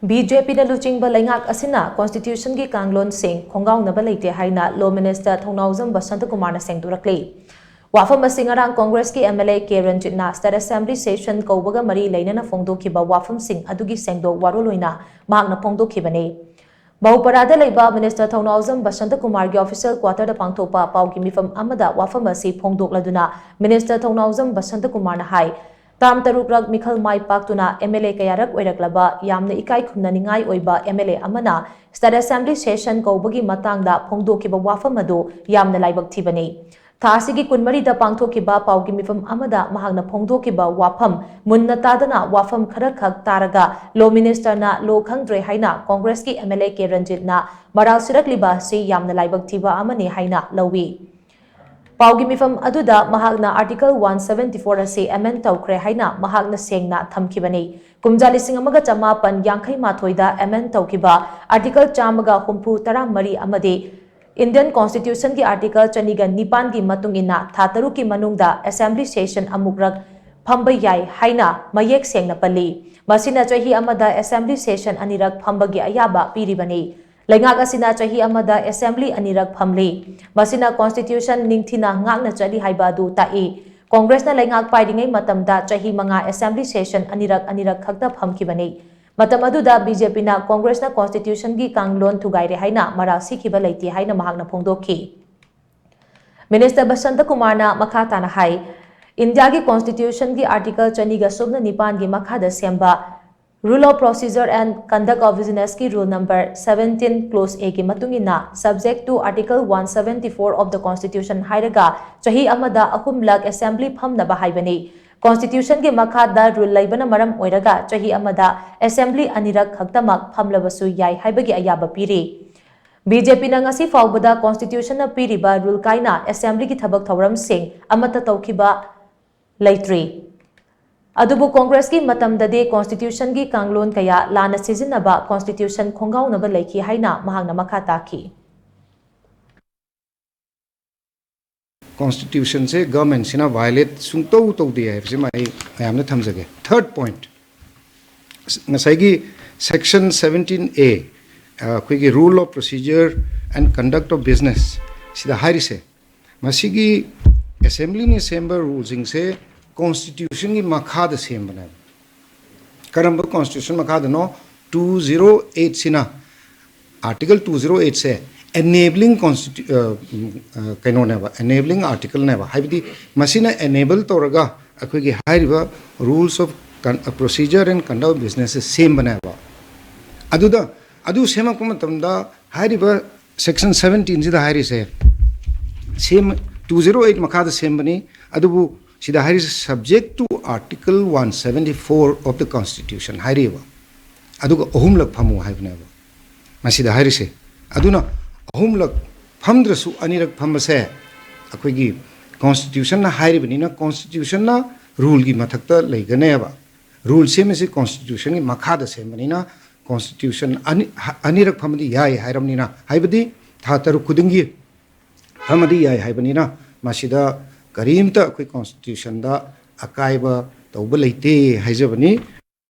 BJP na luchingba Leingak Asina Constitution ki Kanglon Khonggaonaba Leite haina Law Minister Thounaojam Basantakumar na shengdorakli. Wafam Singarang Congress ki MLA Karen Jitna State Assembly Session Kaubaga Mari Lainana Phongdokiba Wafam Singh Adugi Sengdo Waroloina Mahakna Phongdokibani. Bahuparada Leiba Minister Thounaojam Basantakumar ki official quarter da pangthopa pauki mifam amada wafam asi phongdokladuna Minister Thounaojam Basantakumar na hai Tam Tarukrak Mikhal Mai Paktuna MLA Kayarak Oiraklaba Yamna Ikai Khumnaningai Oiba MLA Amana State Assembly Session Kaubagi Matangda Phongdokiba Wafam adu Yamna Laibak Thibani. Thasigi Kunmarida Pangthokiba Paugi Mifam Amada Mahagna Phongdokiba Wafam Munna Tadana Wafam Kharakhak Taraga Law Minister na Law Khangdre haina Congress ki MLA Keranjit na Maral Sirakliba si Yamna Laibak Thiba Amani haina Lawi. Paugi mifam aduda mahagna Article 174 asi amend tawkre haina mahagna sengna thamkibani. Kumjali singamaga chamapan yangkai mathoida amend tawkiba Article chamaga humpu taramari amadi Indian Constitution ki Article chaniga nipan ki matungina thataru ki manungda Assembly Session amukrak phamba yai haina mayek sengna pali. Masina chahi amada Assembly Session anirak phambagi ayaba piribani. Leingak Asina chahi amada Assembly anirak phamli. Masina Constitution ningthina ngakna chali haibadu tai. Congress na Leingak pairingai matamda chahi manga Assembly Session anirak khakta phamkibani. Matam aduda BJP na Congress na Constitution gi Kanglon thugaire haina mara sikhiba leiti haina mahakna phongdokhi. Minister Basantakumar na makata na hai India gi Constitution gi Article chaniga subna nipan gi makhada semba Rule of Procedure and Conduct of Business ki Rule number 17 Clause A ki matungina subject to Article 174 of the Constitution hairaga chahi amada ahumlak Assembly phamnaba haibani. Constitution ki makhada rule laibana maram oiraga chahi amada Assembly anirak khaktamak phamlabasu yai haibagi ayaba piri. BJP na ngasi faubada Constitution na piriba rule kaina Assembly ki thabak thawram sing amata tawkiba leitri. Adubu Congress ki matamdade Constitution ki Kanglon kaya lana sizinaba Constitution Khonggaonaba Leite haina mahagna makhata ki. Constitution se government sina violate sungto to diya hai se mai amna thamjage. Third point ngasai gi section 17A koi rule of procedure and conduct of business sida hari se masigi assembly ni sember rules se Constitution ki makhada same bana karamba Constitution makhada no 208 sina Article 208 se enabling enabling article neba haibidi masina enable toraga akoi gi hairiba rules of procedure and conduct of business same banaba adu same ko matamda hairiba section 17 sida hairi se same 208 makhada same bani adubu sida hairi subject to Article 174 of the Constitution hairiba aduga ohumlak phamu haibnaba masida hairi se aduna ahumlak phamdrasu anirak phambase akoi gi Constitution na hairibani na Constitution na rule gi mathakta leiganeba rule se me se Constitution gi makhada se mani na Constitution anirak phamdi yai hairamni na haibadi thataru khudingi phamdi yai haibani na masida karimta akoi Constitution da akaiba tawba leite haijabani